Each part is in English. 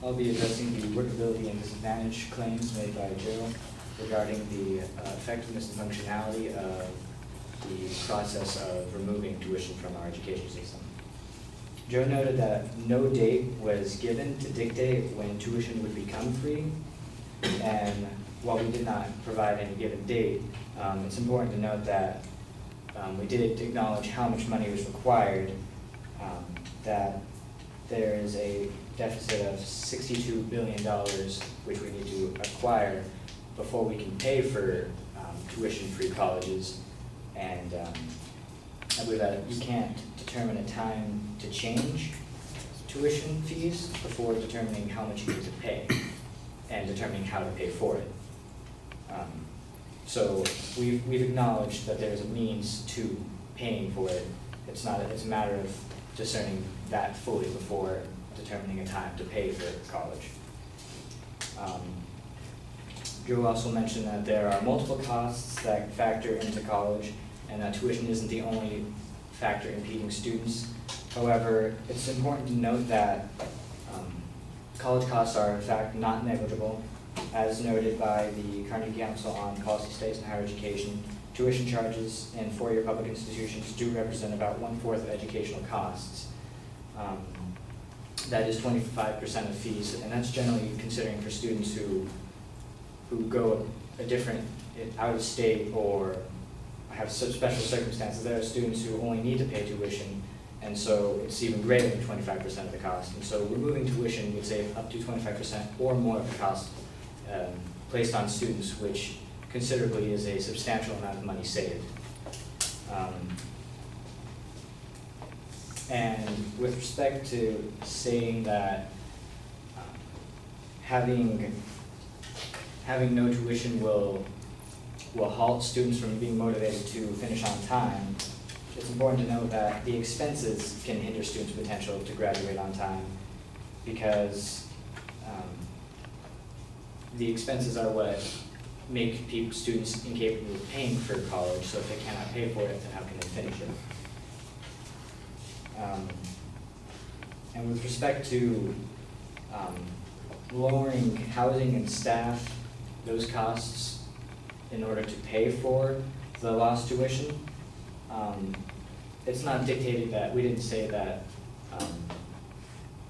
I'll be addressing the workability and disadvantage claims made by Joe regarding the effectiveness and functionality of the process of removing tuition from our education system. Joe noted that no date was given to dictate when tuition would become free, and while we did not provide any given date, it's important to note that we did acknowledge how much money was required, that there is a deficit of $62 billion which we need to acquire before we can pay for tuition-free colleges, and I believe that you can't determine a time to change tuition fees before determining how much you need to pay and determining how to pay for it. So we've acknowledged that there's a means to paying for it. It's a matter of discerning that fully before determining a time to pay for college. Joe also mentioned that there are multiple costs that factor into college, and that tuition isn't the only factor impeding students. However, it's important to note that college costs are in fact not negligible. As noted by the Carnegie Council on Policy Studies and Higher Education, tuition charges in four-year public institutions do represent about 1/4 of educational costs. That is 25% of fees, and that's generally considering for students who go a different, out of state, or have such special circumstances. There are students who only need to pay tuition, and so it's even greater than 25% of the cost. And so removing tuition would save up to 25% or more of the cost placed on students, which considerably is a substantial amount of money saved. And with respect to saying that having no tuition will halt students from being motivated to finish on time, it's important to note that the expenses can hinder students' potential to graduate on time, because the expenses are what make students incapable of paying for college. So if they cannot pay for it, then how can they finish it? And with respect to lowering housing and staff, those costs in order to pay for the lost tuition, it's not dictated that, we didn't say that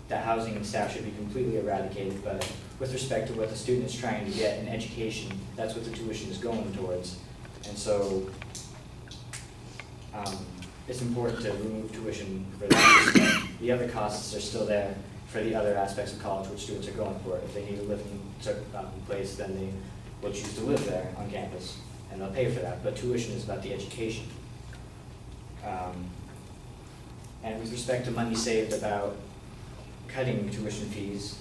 that housing and staff should be completely eradicated, but with respect to what the student is trying to get in education, that's what the tuition is going towards. And so it's important to remove tuition for that respect. The other costs are still there for the other aspects of college which students are going for. If they need to live in a certain place, then they will choose to live there on campus, and they'll pay for that. But tuition is about the education. And with respect to money saved about cutting tuition fees,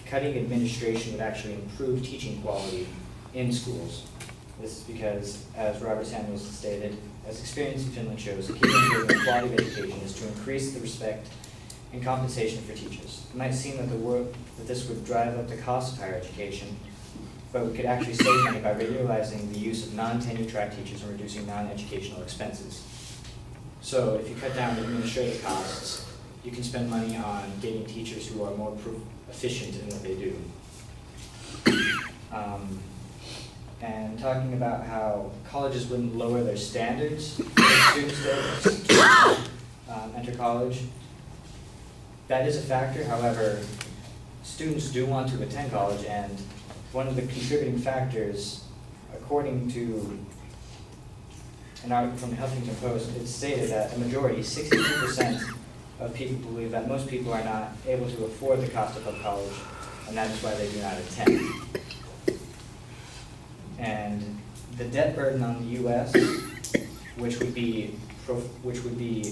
cutting administration would actually improve teaching quality in schools. This is because, as Robert Samuels stated, as experience in Finland shows, the key to improving the quality of education is to increase the respect and compensation for teachers. It might seem that this would drive up the cost of higher education, but we could actually save money by regularizing the use of non-tenure track teachers and reducing non-educational expenses. So if you cut down the administrative costs, you can spend money on getting teachers who are more efficient in what they do. And talking about how colleges wouldn't lower their standards for students to enter college, that is a factor. However, students do want to attend college, and one of the contributing factors, according to an article from the Huffington Post, it stated that a majority, 62% of people believe that most people are not able to afford the cost of college, and that is why they do not attend. And the debt burden on the U.S., which would be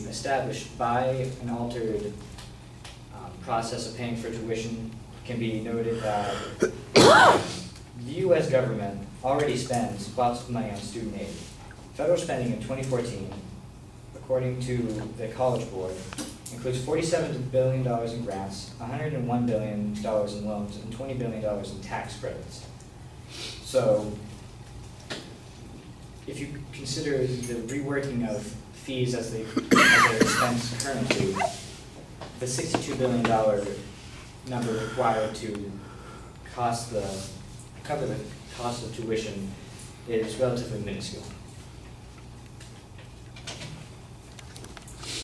established by an altered process of paying for tuition, can be noted that the U.S. government already spends lots of money on student aid. Federal spending in 2014, according to the College Board, includes $47 billion in grants, $101 billion in loans, and $20 billion in tax credits. So if you consider the reworking of fees as they're expensed currently, the $62 billion number required to cover the cost of tuition is relatively minuscule.